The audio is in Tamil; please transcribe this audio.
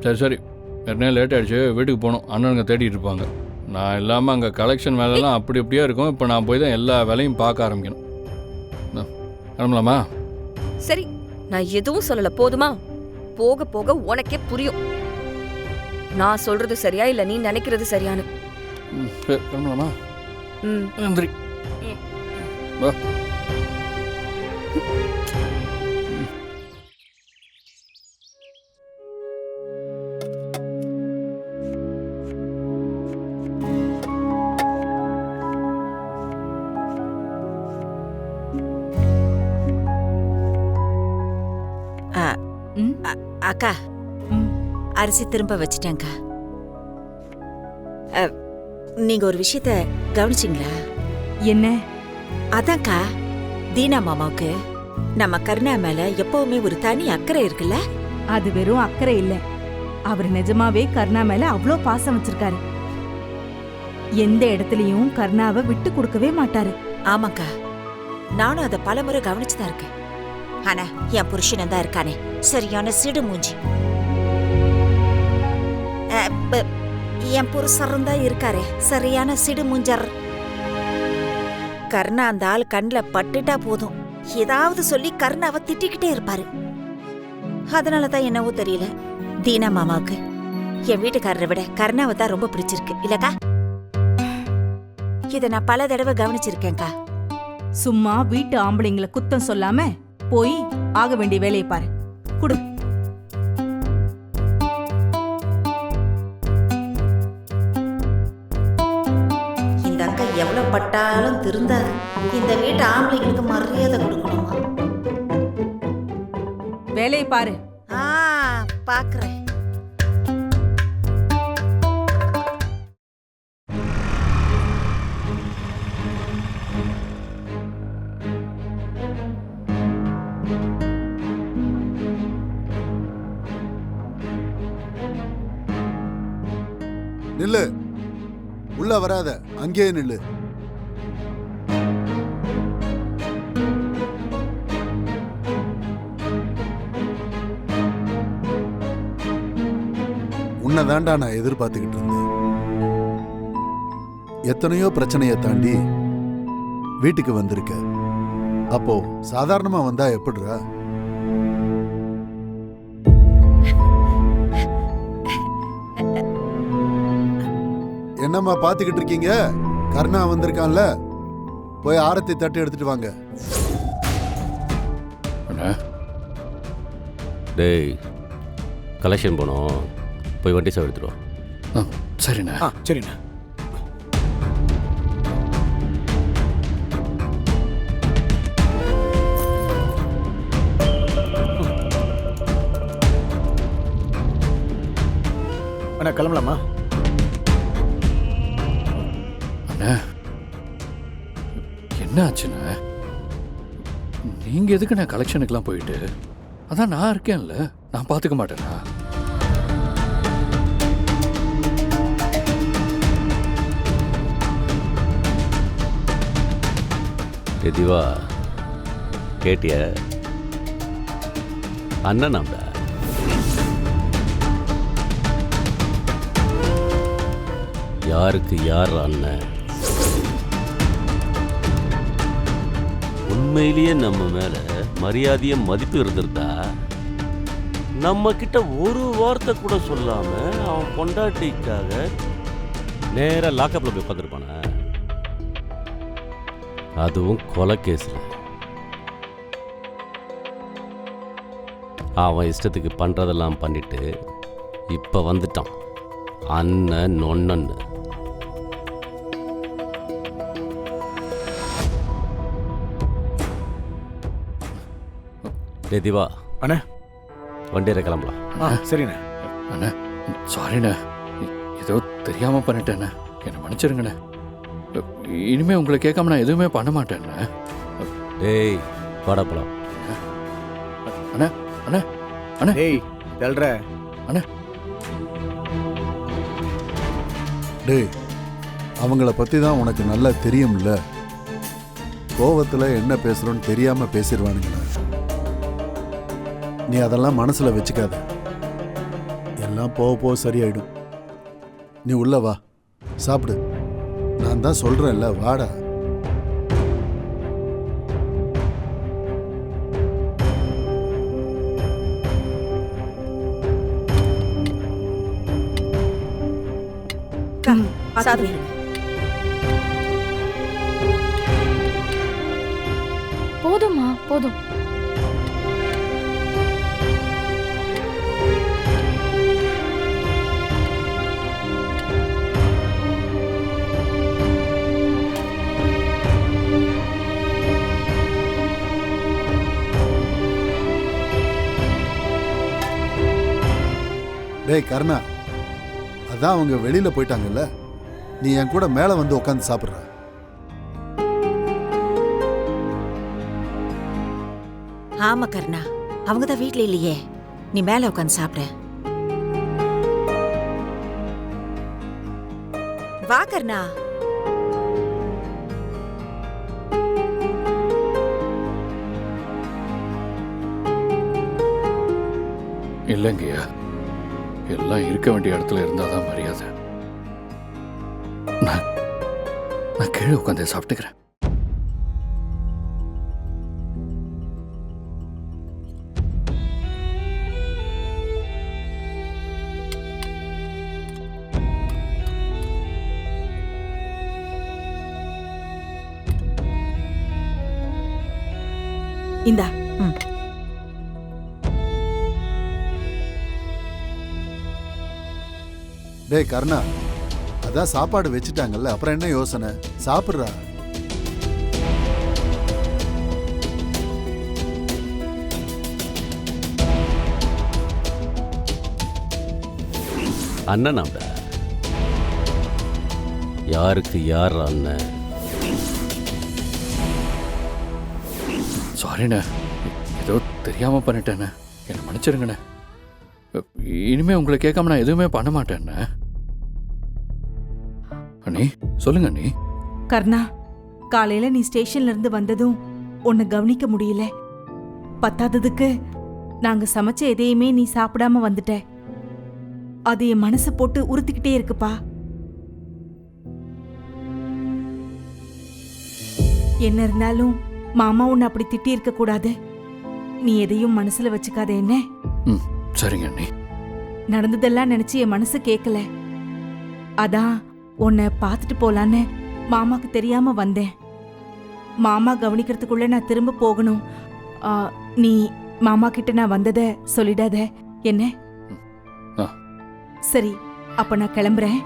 சரி சரி, ஏற்கனவே லேட் ஆகிடுச்சு, வீட்டுக்கு போகணும். அண்ணனுங்க தேடிட்டு இருப்பாங்க. நான் இல்லாமல் அங்கே கலெக்ஷன் வேலைலாம் அப்படி அப்படியே இருக்கும். இப்போ நான் போய் தான் எல்லா வேலையும் பார்க்க ஆரம்பிக்கணும். கிளம்பலாமா? சரி, நான் எதுவும் சொல்லல, போதுமா? போக போக உனக்கே புரியும் நான் சொல்றது சரியா இல்ல நீ நினைக்கிறது சரியானு. சரி, கிளம்பலாமா? நன்றி. வா. அக்கா, அரிசி திரும்ப வச்சிட்டேங்க்கா. நீங்க ஒரு விஷயத்த கவனிச்சிங்களா? என்ன? அதான்க்கா, தீனா மாமாவுக்கு நம்ம கருணா மேல எப்பவுமே ஒரு தனி அக்கறை இருக்குல்ல? அது வெறும் அக்கறை இல்ல, அவர் நிஜமாவே கருணா மேல அவ்ளோ பாசம் வச்சிருக்காரு. எந்த இடத்துலயும் கருணாவை விட்டு கொடுக்கவே மாட்டாரு. ஆமாக்கா, நானும் அதை பலமுறை கவனிச்சுதான் இருக்கேன். ஆனா என் புருஷன் தான் இருக்கானே, சரியான சிடு மூஞ்சி. என் புருஷரும் தான் இருக்காரே, சரியான சிடு மூஞ்சர். கருணா அந்த ஆள் கண்ணில் பட்டுட்டா போதும், ஏதாவது சொல்லி கருணாவை திட்டிக்கிட்டே இருப்பாரு. அதனாலதான் என்னவோ தெரியல, தீனா மாமாவுக்கு என் வீட்டுக்காரரை விட கருணாவை தான் ரொம்ப பிடிச்சிருக்கு இல்லக்கா? இதை நான் பல தடவை கவனிச்சிருக்கேன்க்கா. சும்மா வீட்டு ஆம்பளைங்களை குத்தம் சொல்லாம போய் ஆக வேண்டிய வேலையை பாரு. குடு. இந்த அக்கா எவ்வளவு பட்டாலும் திருந்தாது. இந்த வீட்டு ஆம்பளைங்களுக்கு மரியாதை கொடுக்கணுமா? வேலையை பாரு. பாக்குறேன். நில்லு, உள்ள வராத, அங்கேயே நில்லு. உன்னதாண்டா நான் எதிர்பார்த்துக்கிட்டு இருந்தேன். எத்தனையோ பிரச்சனையை தாண்டி வீட்டுக்கு வந்திருக்க. அப்போ சாதாரணமா வந்தா எப்படிரா? என்னம்மா பாத்துக்கிட்டு இருக்கீங்க? கருணா வந்திருக்கான்ல, போய் ஆரத்தி தட்டி எடுத்துட்டு வாங்க. டேய், கலெக்ஷன் போனோம், போய் வண்டி சாவி எடுத்துட்டு வா. சரிண்ணா. சரிண்ணா. அண்ணா கிளம்பலாமா? என்ன ஆச்சுண்ணா? நீங்க எதுக்கு நான் கலெக்ஷனுக்குலாம் போயிட்டு? அதான் நான் இருக்கேன்ல, நான் பாத்துக்க மாட்டேனா? திவா, கேட்டிய? அண்ணன் நாம யாருக்கு யார் அண்ணன்? உண்மையிலேயே நம்ம மேல மரியாதைய மதிப்பு இருந்திருந்தா நம்ம கிட்ட ஒரு வார்த்தை கூட சொல்லாம அவன் பொண்டாட்டிக்காக நேரா லாக்அப்ல போய் உட்காந்துருப்பான, அதுவும் கொலை கேஸ்ல. அவன் இஷ்டத்துக்கு பண்றதெல்லாம் பண்ணிட்டு இப்ப வந்துட்டான் அண்ணன் நொண்ணன்னு. திவா அண்ணா, வண்டியில கிளம்பலாம். சரிண்ணே. அண்ணா சாரிண்ணே, ஏதோ தெரியாம பண்ணிட்டேண்ணே, என்னை மன்னிச்சிருங்கண்ணே. இனிமே உங்களை கேட்காம நான் எதுவுமே பண்ண மாட்டேண்ணே. டேய் வாடப்பலாம். அண்ணா அண்ணா அண்ணா, டேய் தல்ற அண்ணா. டேய், அவங்கள பத்தி தான் உனக்கு நல்லா தெரியும்ல. கோவத்துல என்ன பேசுறோன்னு தெரியாம பேசிடுவானுங்கள. நீ அதெல்லாம் மனசுல வச்சுக்காத. எல்லாம் போக போக சரியாயிடும். நீ உள்ள வா, சாப்பிடு. நான் தான் சொல்றேன்ல, வாடா. சாதம் போதுமா போதும். டேய் கருணா, அதான் அவங்க வெளியில போயிட்டாங்கல்ல, நீ என் கூட மேல வந்து உட்காந்து சாப்பிடுற. ஆமா கர்ணா, அவங்க தான் வீட்ல இல்லையே, நீ மேல உட்காந்து சாப்பிட. வா கர்ணா. இல்லைங்கய்யா, எல்லாம் இருக்க வேண்டிய இடத்துல இருந்தாதான் மரியாதை. நான் கீழே உட்காந்து சாப்பிட்டுக்கிறேன். இந்தா. டேய் கருணா, அதான் சாப்பாடு வச்சுட்டாங்கல்ல, அப்புறம் என்ன யோசனை? சாப்பிடுறா. அண்ணனாம்டா. யாருக்கு யார் அண்ணன்? சாரிண்ணே, ஏதோ தெரியாம பண்ணிட்டேண்ணே, என்னை மன்னிச்சிருங்கண்ணே. இனிமே உங்களை கேட்காம நான் எதுவுமே பண்ண மாட்டேண்ணே. அண்ணி சொல்லுங்க அண்ணி. கர்ணா, காலையில நீ ஸ்டேஷன்ல இருந்து வந்ததும் உன்னை கவனிக்க முடியல. பத்தாததுக்கு நாங்க சமைச்ச எதையுமே நீ சாப்பிடாம வந்துட்ட. அது என் மனசை போட்டு உறுத்திக்கிட்டே இருக்குப்பா. என்ன இருந்தாலும் மாமா உன்னை அப்படி திட்டி இருக்க கூடாது. நீ எதையும் மனசுல வச்சுக்காத என்ன? சரிங்க அண்ணி. நடந்ததெல்லாம் நினைச்சு என் மனசு கேட்கல. அதான் உன்னை பார்த்துட்டு போலான்னு மாமாக்கு தெரியாம வந்தேன். மாமா கவனிக்கிறதுக்குள்ள நான் திரும்ப போகணும். நீ மாமா கிட்ட நான் வந்தத சொல்லிடாத என்ன? சரி, அப்ப நான் கிளம்புறேன்.